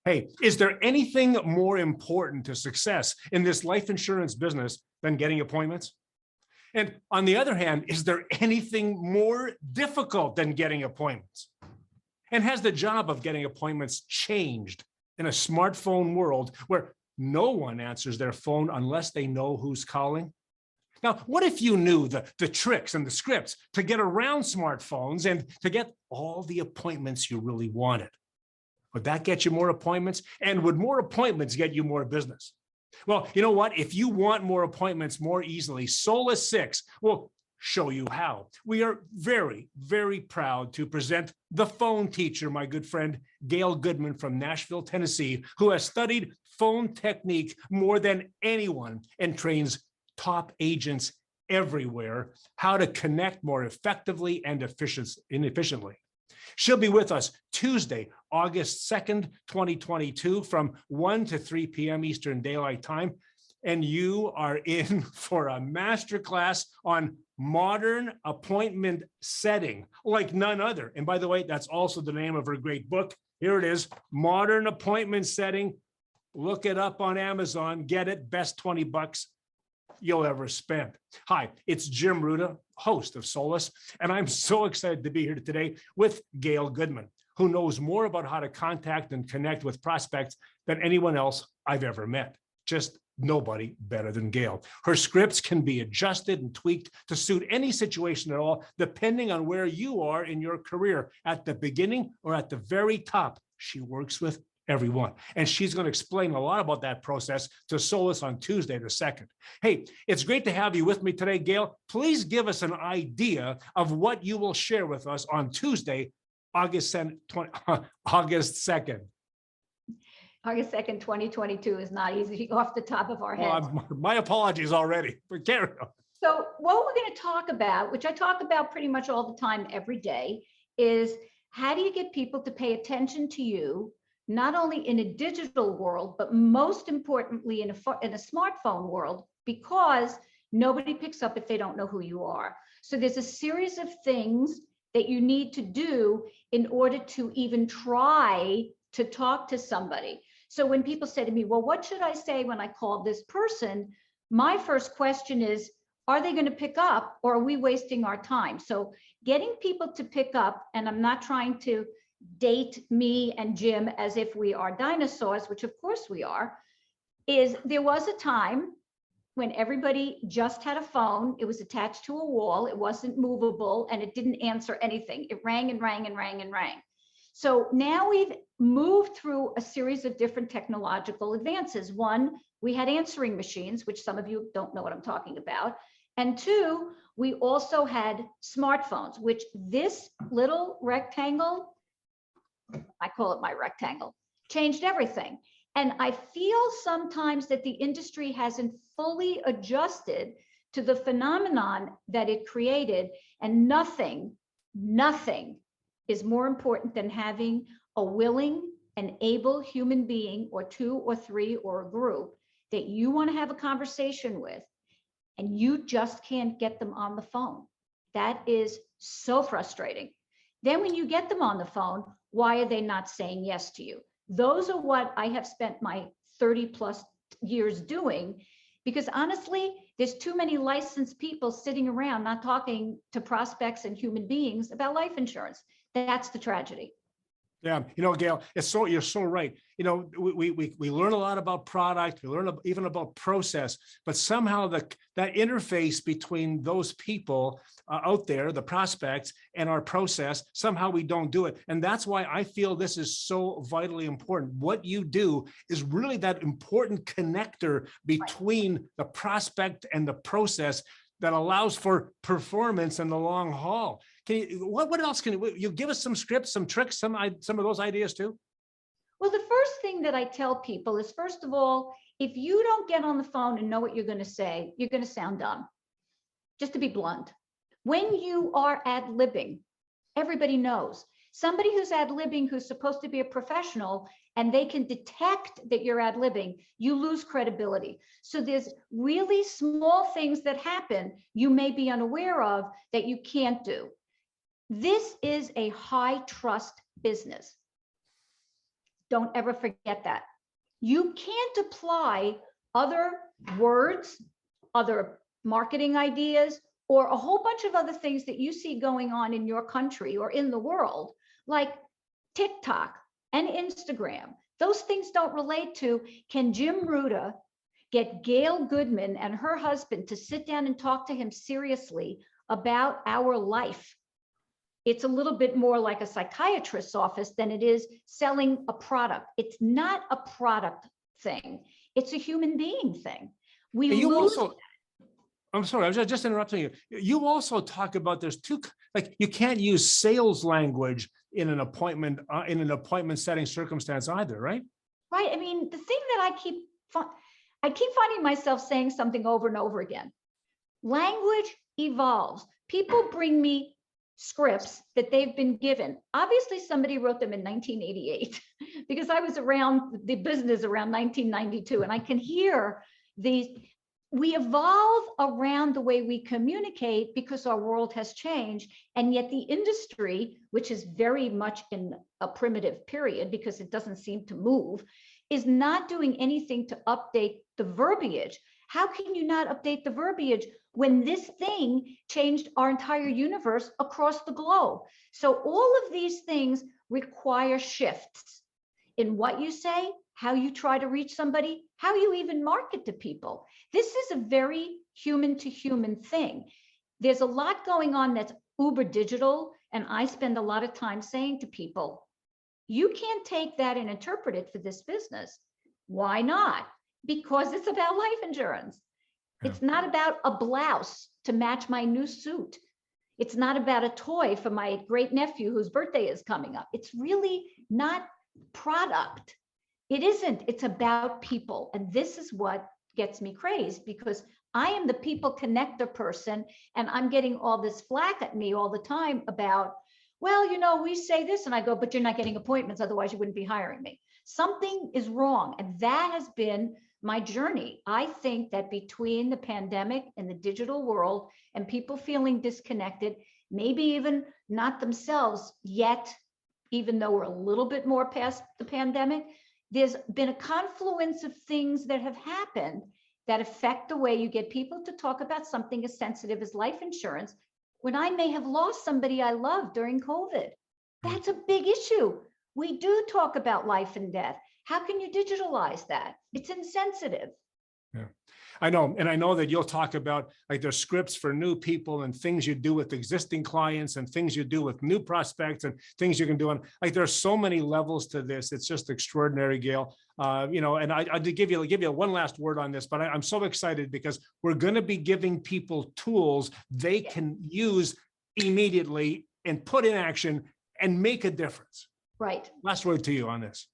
Hey, is there anything more important to success in this life insurance business than getting appointments? And on the other hand, is there anything more difficult than getting appointments? And has the job of getting appointments changed in a smartphone world where no one answers their phone unless they know who's calling? Now, what if you knew the tricks and the scripts to get around smartphones and to get all the appointments you really wanted? Would that get you more appointments? And would more appointments get you more business? Well, you know what? If you want more appointments more easily, SOLIS 6 will show you how. We are very, very proud to present the phone teacher, my good friend, Gail Goodman from Nashville, Tennessee, who has studied phone technique more than anyone and trains top agents everywhere how to connect more effectively and efficiently. She'll be with us Tuesday, August 2nd, 2022 from 1 to 3 p.m. Eastern Daylight Time. And you are in for a masterclass on modern appointment setting like none other. And by the way, that's also the name of her great book. Here it is, Modern Appointment Setting. Look it up on Amazon, get it, best 20 bucks you'll ever spend. Hi, it's Jim Ruta, host of SOLIS, and I'm so excited to be here today with Gail Goodman, who knows more about how to contact and connect with prospects than anyone else I've ever met. Just nobody better than Gail. Her scripts can be adjusted and tweaked to suit any situation at all, depending on where you are in your career, at the beginning or at the very top. She works with everyone. And she's going to explain a lot about that process to SOLIS on Tuesday the 2nd. Hey, it's great to have you with me today, Gail. Please give us an idea of what you will share with us on Tuesday, August 2nd. August 2nd, 2022 is not easy off the top of our heads. Well, my apologies already, but carry on. So what we're going to talk about, which I talk about pretty much all the time every day, is how do you get people to pay attention to you, not only in a digital world, but most importantly in a smartphone world, because nobody picks up if they don't know who you are. So there's a series of things that you need to do in order to even try to talk to somebody. So when people say to me, well, what should I say when I call this person? My first question is, are they going to pick up, or are we wasting our time? So getting people to pick up, and I'm not trying to date me and Jim as if we are dinosaurs, which of course we are, is there was a time when everybody just had a phone. It was attached to a wall. It wasn't movable, and it didn't answer anything. It rang and rang and rang and rang. So now we've moved through a series of different technological advances. One, we had answering machines, which some of you don't know what I'm talking about. And two, we also had smartphones, which this little rectangle, I call it my rectangle, changed everything. And I feel sometimes that the industry hasn't fully adjusted to the phenomenon that it created, and nothing is more important than having a willing and able human being, or two or three or a group that you want to have a conversation with, and you just can't get them on the phone. That is so frustrating. Then when you get them on the phone, why are they not saying yes to you? Those are what I have spent my 30+ years doing, because honestly, there's too many licensed people sitting around not talking to prospects and human beings about life insurance. That's the tragedy. Yeah, you know, Gail, you're so right. You know, we learn a lot about product, we learn even about process, but somehow that interface between those people out there, the prospects, and our process, somehow we don't do it. And that's why I feel this is so vitally important. What you do is really that important connector between the prospect and the process that allows for performance in the long haul. Can you, what else can you give us? Some scripts, some tricks, some of those ideas too? Well, the first thing that I tell people is, first of all, if you don't get on the phone and know what you're going to say, you're going to sound dumb. Just to be blunt. When you are ad-libbing, everybody knows. Somebody who's ad-libbing, who's supposed to be a professional, and they can detect that you're ad-libbing, you lose credibility. So there's really small things that happen you may be unaware of that you can't do. This is a high trust business. Don't ever forget that. You can't apply other words, other marketing ideas, or a whole bunch of other things that you see going on in your country or in the world, like TikTok and Instagram. Those things don't relate to, can Jim Ruta get Gail Goodman and her husband to sit down and talk to him seriously about our life? It's a little bit more like a psychiatrist's office than it is selling a product. It's not a product thing. It's a human being thing. I'm sorry, I was just interrupting you. You also talk about there's two, like you can't use sales language in an appointment setting circumstance either, right? Right. I mean, the thing that I keep finding myself saying something over and over again. Language evolves. People bring me scripts that they've been given. Obviously, somebody wrote them in 1988 because I was around the business around 1992, and I can hear these. We evolve around the way we communicate because our world has changed, and yet the industry, which is very much in a primitive period because it doesn't seem to move, is not doing anything to update the verbiage. How can you not update the verbiage when this thing changed our entire universe across the globe? So all of these things require shifts in what you say, how you try to reach somebody, how you even market to people. This is a very human to human thing. There's a lot going on that's uber digital, and I spend a lot of time saying to people, you can't take that and interpret it for this business. Why not? Because it's about life insurance. Yeah. It's not about a blouse to match my new suit. It's not about a toy for my great nephew whose birthday is coming up. It's really not product. It isn't. It's about people. And this is what gets me crazed, because I am the people connector person, and I'm getting all this flack at me all the time about, well, you know, we say this, and I go, but you're not getting appointments, otherwise you wouldn't be hiring me. Something is wrong. And that has been my journey. I think that between the pandemic and the digital world and people feeling disconnected, maybe even not themselves yet, even though we're a little bit more past the pandemic, there's been a confluence of things that have happened that affect the way you get people to talk about something as sensitive as life insurance when I may have lost somebody I love during COVID. That's a big issue. We do talk about life and death. How can you digitalize that? It's insensitive. Yeah, I know. And I know that you'll talk about, like, there's scripts for new people and things you do with existing clients and things you do with new prospects and things you can do. And like, there's so many levels to this. It's just extraordinary, Gail. You know, and I did give you one last word on this, but I'm so excited because we're going to be giving people tools they can use immediately and put in action and make a difference. Right. Last word to you on this.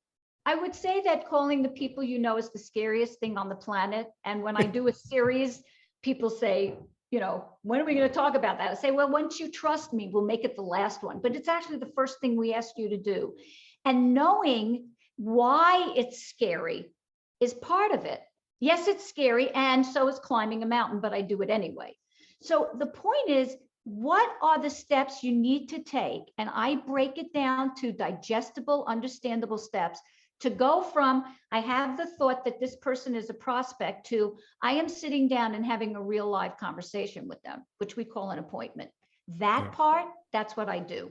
I would say that calling the people you know is the scariest thing on the planet. And when I do a series, people say, you know, when are we going to talk about that? I say, well, once you trust me, we'll make it the last one. But it's actually the first thing we ask you to do. And knowing why it's scary is part of it. Yes, it's scary, and so is climbing a mountain, but I do it anyway. So the point is, what are the steps you need to take? And I break it down to digestible, understandable steps to go from, I have the thought that this person is a prospect, to I am sitting down and having a real live conversation with them, which we call an appointment. That part, that's what I do.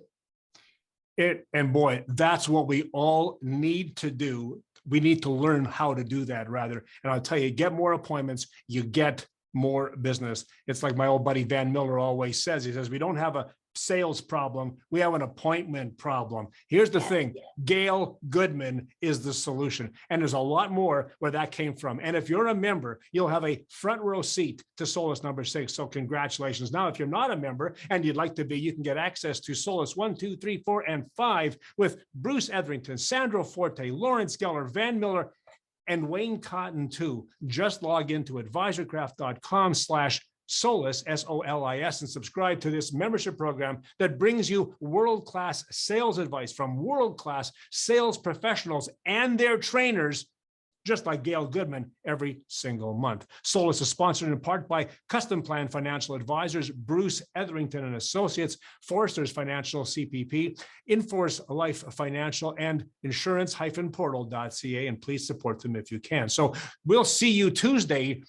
And boy, that's what we all need to do. We need to learn how to do that, rather. And I'll tell you, get more appointments, you get more business. It's like my old buddy Van Miller always says. He says, we don't have a sales problem, we have an appointment problem. Here's the thing, Gail Goodman is the solution. And there's a lot more where that came from. And if you're a member, you'll have a front row seat to SOLIS number 6. So congratulations. Now, if you're not a member and you'd like to be, you can get access to SOLIS 1, 2, 3, 4, and 5 with Bruce Etherington, Sandro Forte, Lawrence Geller, Van Miller, and Wayne Cotton too. Just log into advisorcraft.com/SOLIS, SOLIS, and subscribe to this membership program that brings you world-class sales advice from world-class sales professionals and their trainers just like Gail Goodman, every single month. SOLIS is sponsored in part by Custom Plan Financial Advisors, Bruce Etherington and Associates, Foresters Financial CPP, Inforce Life Financial, and insurance-portal.ca. And please support them if you can. So we'll see you Tuesday,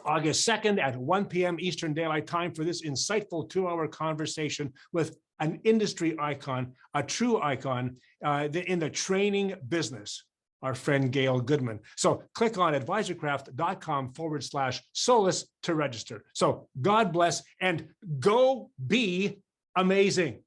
August 2nd at 1 p.m. Eastern Daylight Time for this insightful 2-hour conversation with an industry icon, a true icon in the training business, our friend Gail Goodman. So click on advisorcraft.com/SOLIS to register. So God bless and go be amazing.